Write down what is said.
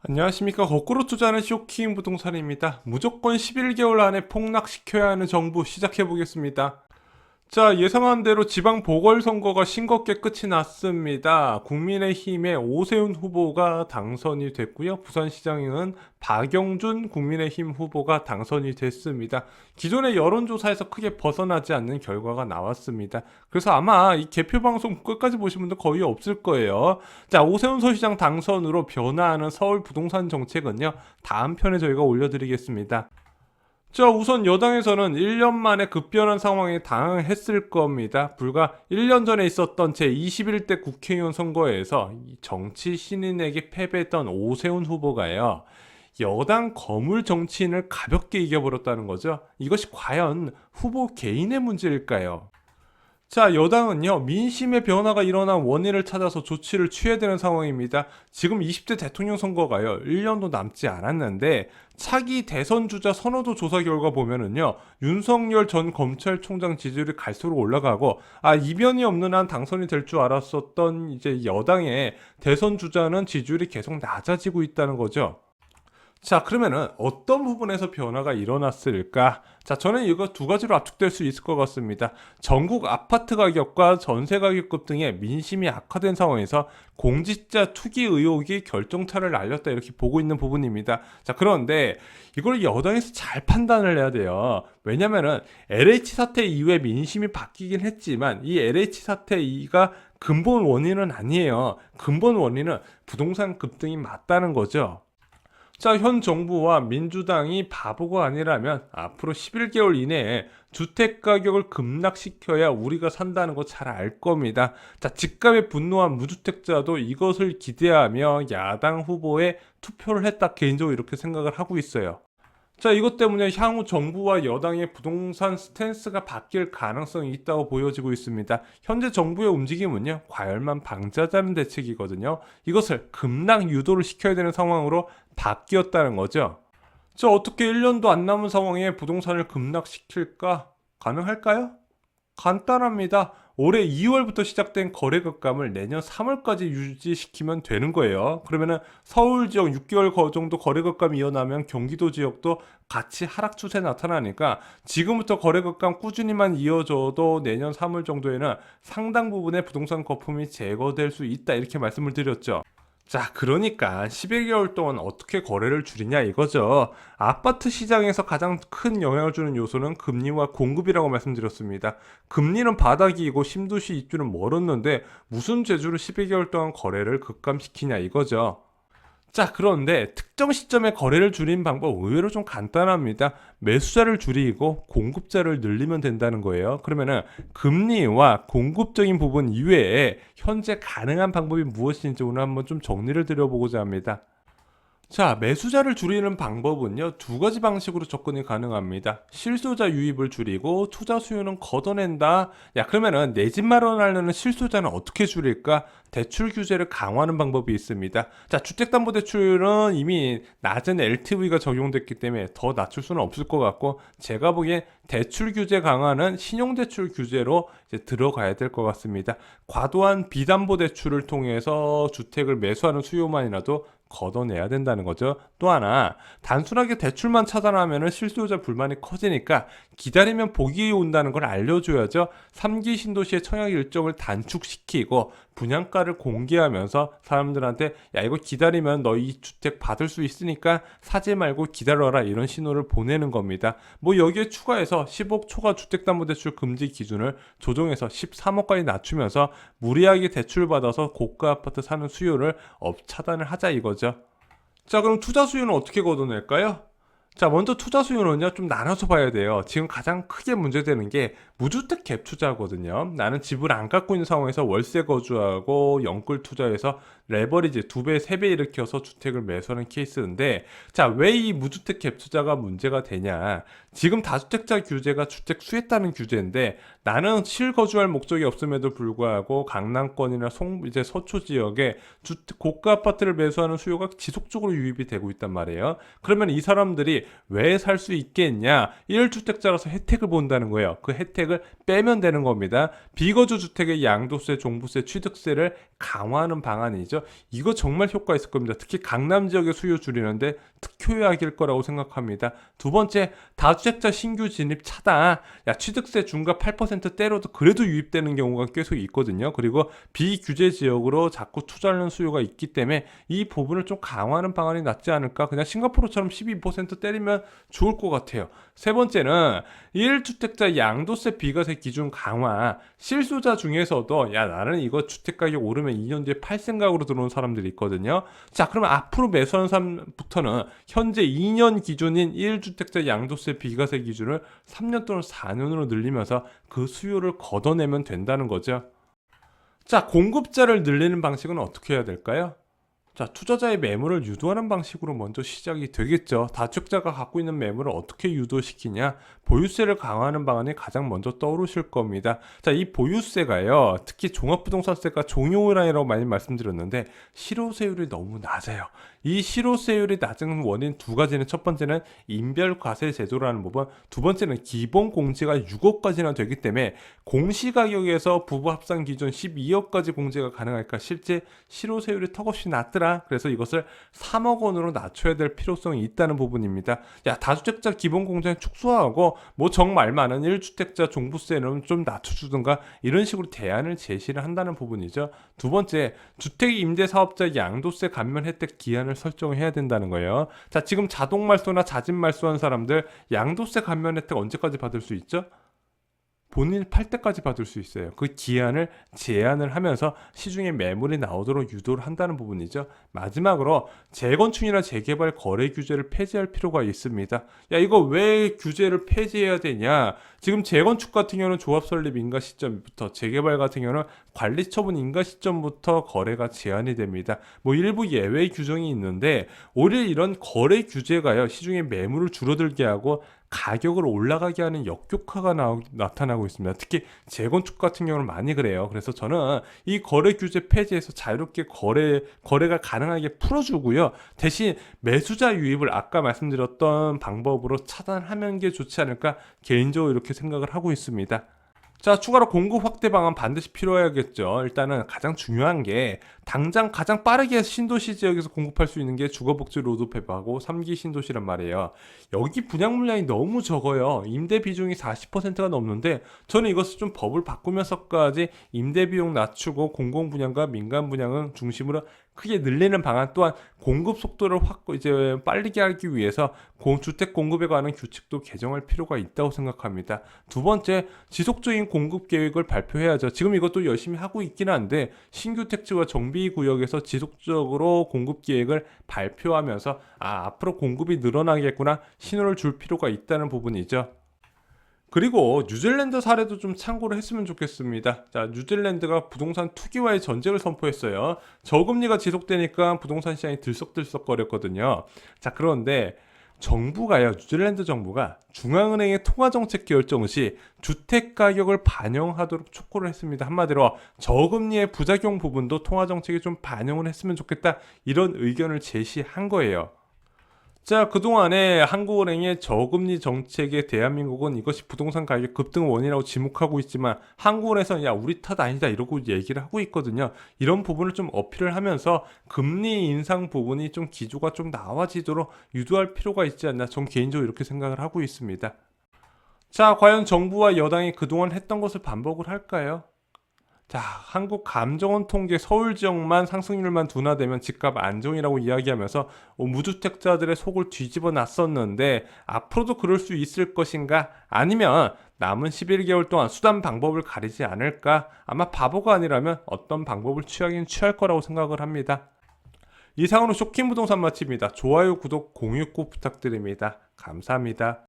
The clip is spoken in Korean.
안녕하십니까. 거꾸로 투자하는 쇼킹 부동산입니다. 무조건 11개월 안에 폭락시켜야 하는 정부 시작해보겠습니다. 자, 예상한 대로 지방 보궐선거가 싱겁게 끝이 났습니다. 국민의힘의 오세훈 후보가 당선이 됐고요. 부산시장은 박영준 국민의힘 후보가 당선이 됐습니다. 기존의 여론조사에서 크게 벗어나지 않는 결과가 나왔습니다. 그래서 아마 이 개표방송 끝까지 보신 분들 거의 없을 거예요. 자, 오세훈 서시장 당선으로 변화하는 서울 부동산 정책은요, 다음 편에 저희가 올려드리겠습니다. 자, 우선 여당에서는 1년 만에 급변한 상황에 당황했을 겁니다. 불과 1년 전에 있었던 제21대 국회의원 선거에서 이 정치 신인에게 패배했던 오세훈 후보가요, 여당 거물 정치인을 가볍게 이겨버렸다는 거죠. 이것이 과연 후보 개인의 문제일까요? 자, 여당은요, 민심의 변화가 일어난 원인을 찾아서 조치를 취해야 되는 상황입니다. 지금 20대 대통령 선거가요, 1년도 남지 않았는데, 차기 대선 주자 선호도 조사 결과 보면은요, 윤석열 전 검찰총장 지지율이 갈수록 올라가고, 이변이 없는 한 당선이 될 줄 알았었던 이제 여당의 대선 주자는 지지율이 계속 낮아지고 있다는 거죠. 자, 그러면은 어떤 부분에서 변화가 일어났을까? 자, 저는 이거 두 가지로 압축될 수 있을 것 같습니다. 전국 아파트 가격과 전세 가격급 등의 민심이 악화된 상황에서 공직자 투기 의혹이 결정타를 날렸다 이렇게 보고 있는 부분입니다. 자, 그런데 이걸 여당에서 잘 판단을 해야 돼요. 왜냐면은 LH 사태 이후에 민심이 바뀌긴 했지만 이 LH 사태 이가 근본 원인은 아니에요. 근본 원인은 부동산 급등이 맞다는 거죠. 자, 현 정부와 민주당이 바보가 아니라면 앞으로 11개월 이내에 주택 가격을 급락시켜야 우리가 산다는 거 잘 알 겁니다. 자, 집값에 분노한 무주택자도 이것을 기대하며 야당 후보에 투표를 했다, 개인적으로 이렇게 생각을 하고 있어요. 자, 이것 때문에 향후 정부와 여당의 부동산 스탠스가 바뀔 가능성이 있다고 보여지고 있습니다. 현재 정부의 움직임은요, 과열만 방지하자는 대책이거든요. 이것을 급락 유도를 시켜야 되는 상황으로 바뀌었다는 거죠. 자, 어떻게 1년도 안 남은 상황에 부동산을 급락시킬까? 가능할까요? 간단합니다. 올해 2월부터 시작된 거래 급감을 내년 3월까지 유지시키면 되는 거예요. 그러면은 서울 지역 6개월 정도 거래 급감이 이어나면 경기도 지역도 같이 하락 추세 나타나니까 지금부터 거래 급감 꾸준히만 이어져도 내년 3월 정도에는 상당 부분의 부동산 거품이 제거될 수 있다, 이렇게 말씀을 드렸죠. 자, 그러니까 11개월 동안 어떻게 거래를 줄이냐 이거죠. 아파트 시장에서 가장 큰 영향을 주는 요소는 금리와 공급이라고 말씀드렸습니다. 금리는 바닥이고 신도시 입주는 멀었는데 무슨 재주로 12개월 동안 거래를 급감시키냐 이거죠. 자, 그런데 특정 시점에 거래를 줄이는 방법 의외로 좀 간단합니다. 매수자를 줄이고 공급자를 늘리면 된다는 거예요. 그러면은 금리와 공급적인 부분 이외에 현재 가능한 방법이 무엇인지 오늘 한번 좀 정리를 드려보고자 합니다. 자, 매수자를 줄이는 방법은요, 두 가지 방식으로 접근이 가능합니다. 실소자 유입을 줄이고 투자 수요는 걷어낸다. 야, 그러면은 내 집 마련하려는 실소자는 어떻게 줄일까? 대출 규제를 강화하는 방법이 있습니다. 자, 주택담보대출은 이미 낮은 LTV가 적용됐기 때문에 더 낮출 수는 없을 것 같고, 제가 보기엔 대출 규제 강화는 신용대출 규제로 이제 들어가야 될 것 같습니다. 과도한 비담보대출을 통해서 주택을 매수하는 수요만이라도 걷어내야 된다는 거죠. 또 하나, 단순하게 대출만 차단하면 실수요자 불만이 커지니까 기다리면 복이 온다는 걸 알려줘야죠. 3기 신도시의 청약 일정을 단축시키고 분양가를 공개하면서 사람들한테 야, 이거 기다리면 너 이 주택 받을 수 있으니까 사지 말고 기다려라, 이런 신호를 보내는 겁니다. 뭐 여기에 추가해서 10억 초과 주택담보대출 금지 기준을 조정해서 13억까지 낮추면서 무리하게 대출받아서 고가 아파트 사는 수요를 차단을 하자 이거죠. 자, 그럼 투자 수요는 어떻게 걷어낼까요? 자, 먼저 투자 수요는요, 좀 나눠서 봐야 돼요. 지금 가장 크게 문제되는 게 무주택 갭 투자거든요. 나는 집을 안 갖고 있는 상황에서 월세 거주하고 영끌 투자해서 레버리지 2배, 3배 일으켜서 주택을 매수하는 케이스인데, 자, 왜 이 무주택 갭 투자가 문제가 되냐? 지금 다주택자 규제가 주택 수에 따른 규제인데, 나는 실거주할 목적이 없음에도 불구하고 강남권이나 이제 서초 지역에 고가 아파트를 매수하는 수요가 지속적으로 유입이 되고 있단 말이에요. 그러면 이 사람들이 왜 살 수 있겠냐? 1주택자라서 혜택을 본다는 거예요. 그 혜택을 빼면 되는 겁니다. 비거주 주택의 양도세, 종부세, 취득세를 강화하는 방안이죠. 부분이죠. 이거 정말 효과 있을 겁니다. 특히 강남 지역의 수요 줄이는데 특효약일 거라고 생각합니다. 두 번째, 다주택자 신규 진입 차단. 야, 취득세 중과 8%대로도 그래도 유입되는 경우가 계속 있거든요. 그리고 비규제 지역으로 자꾸 투자하는 수요가 있기 때문에 이 부분을 좀 강화하는 방안이 낫지 않을까. 그냥 싱가포르처럼 12% 때리면 좋을 것 같아요. 세 번째는 1주택자 양도세 비과세 기준 강화. 실수자 중에서도 야, 나는 이거 주택가격 오르면 2년 뒤에 팔 생각으로 들어온 사람들이 있거든요. 자, 그러면 앞으로 매수하는 사람부터는 현재 2년 기준인 1주택자 양도세 비과세 기준을 3년 또는 4년으로 늘리면서 그 수요를 걷어내면 된다는 거죠. 자, 공급자를 늘리는 방식은 어떻게 해야 될까요? 자, 투자자의 매물을 유도하는 방식으로 먼저 시작이 되겠죠. 다주택자가 갖고 있는 매물을 어떻게 유도시키냐? 보유세를 강화하는 방안이 가장 먼저 떠오르실 겁니다. 자, 이 보유세가요, 특히 종합부동산세가 종효율이라고 많이 말씀드렸는데 실효세율이 너무 낮아요. 이 실효세율이 낮은 원인 두 가지는, 첫 번째는 인별과세 제도라는 부분, 두 번째는 기본 공제가 6억까지나 되기 때문에 공시가격에서 부부 합산 기준 12억까지 공제가 가능할까? 실제 실효세율이 턱없이 낮더라. 그래서 이것을 3억 원으로 낮춰야 될 필요성이 있다는 부분입니다. 야, 다주택자 기본 공제는 축소하고 뭐 정말 많은 1주택자 종부세는 좀 낮춰주든가 이런 식으로 대안을 제시를 한다는 부분이죠. 두 번째, 주택임대사업자 양도세 감면 혜택 기한을 설정해야 된다는 거예요. 자, 지금 자동 말소나 자진 말소한 사람들 양도세 감면 혜택 언제까지 받을 수 있죠? 본인이 팔 때까지 받을 수 있어요. 그 기한을 제한을 하면서 시중에 매물이 나오도록 유도를 한다는 부분이죠. 마지막으로 재건축이나 재개발 거래 규제를 폐지할 필요가 있습니다. 야, 이거 왜 규제를 폐지해야 되냐? 지금 재건축 같은 경우는 조합 설립 인가 시점부터, 재개발 같은 경우는 관리 처분 인가 시점부터 거래가 제한이 됩니다. 뭐 일부 예외 규정이 있는데 오히려 이런 거래 규제가요, 시중에 매물을 줄어들게 하고 가격을 올라가게 하는 역효과가 나타나고 있습니다. 특히 재건축 같은 경우는 많이 그래요. 그래서 저는 이 거래 규제 폐지해서 자유롭게 거래가 가능하게 풀어주고요. 대신 매수자 유입을 아까 말씀드렸던 방법으로 차단하는 게 좋지 않을까, 개인적으로 이렇게 생각을 하고 있습니다. 자, 추가로 공급 확대 방안 반드시 필요해야겠죠. 일단은 가장 중요한 게 당장 가장 빠르게 신도시 지역에서 공급할 수 있는 게 주거복지 로드맵하고 3기 신도시란 말이에요. 여기 분양 물량이 너무 적어요. 임대 비중이 40%가 넘는데 저는 이것을 좀 법을 바꾸면서까지 임대 비용 낮추고 공공 분양과 민간 분양을 중심으로 크게 늘리는 방안, 또한 공급 속도를 이제 빠르게 하기 위해서 주택 공급에 관한 규칙도 개정할 필요가 있다고 생각합니다. 두 번째, 지속적인 공급 계획을 발표해야죠. 지금 이것도 열심히 하고 있긴 한데 신규 택지와 정비 구역에서 지속적으로 공급 계획을 발표하면서 앞으로 공급이 늘어나겠구나 신호를 줄 필요가 있다는 부분이죠. 그리고 뉴질랜드 사례도 좀 참고를 했으면 좋겠습니다. 자, 뉴질랜드가 부동산 투기와의 전쟁을 선포했어요. 저금리가 지속되니까 부동산 시장이 들썩들썩거렸거든요. 자, 그런데 정부가요, 뉴질랜드 정부가 중앙은행의 통화정책 결정 시 주택 가격을 반영하도록 촉구를 했습니다. 한마디로 저금리의 부작용 부분도 통화정책이 좀 반영을 했으면 좋겠다, 이런 의견을 제시한 거예요. 자, 그동안에 한국은행의 저금리 정책에 대한민국은 이것이 부동산 가격 급등 원인이라고 지목하고 있지만 한국은행에서는 야, 우리 탓 아니다 이러고 얘기를 하고 있거든요. 이런 부분을 좀 어필을 하면서 금리 인상 부분이 좀 기조가 좀 나아지도록 유도할 필요가 있지 않나, 전 개인적으로 이렇게 생각을 하고 있습니다. 자, 과연 정부와 여당이 그동안 했던 것을 반복을 할까요? 자, 한국감정원 통계 서울 지역만 상승률만 둔화되면 집값 안정이라고 이야기하면서 무주택자들의 속을 뒤집어 놨었는데 앞으로도 그럴 수 있을 것인가? 아니면 남은 11개월 동안 수단 방법을 가리지 않을까? 아마 바보가 아니라면 어떤 방법을 취하긴 취할 거라고 생각을 합니다. 이상으로 쇼킹부동산 마칩니다. 좋아요, 구독, 공유 꼭 부탁드립니다. 감사합니다.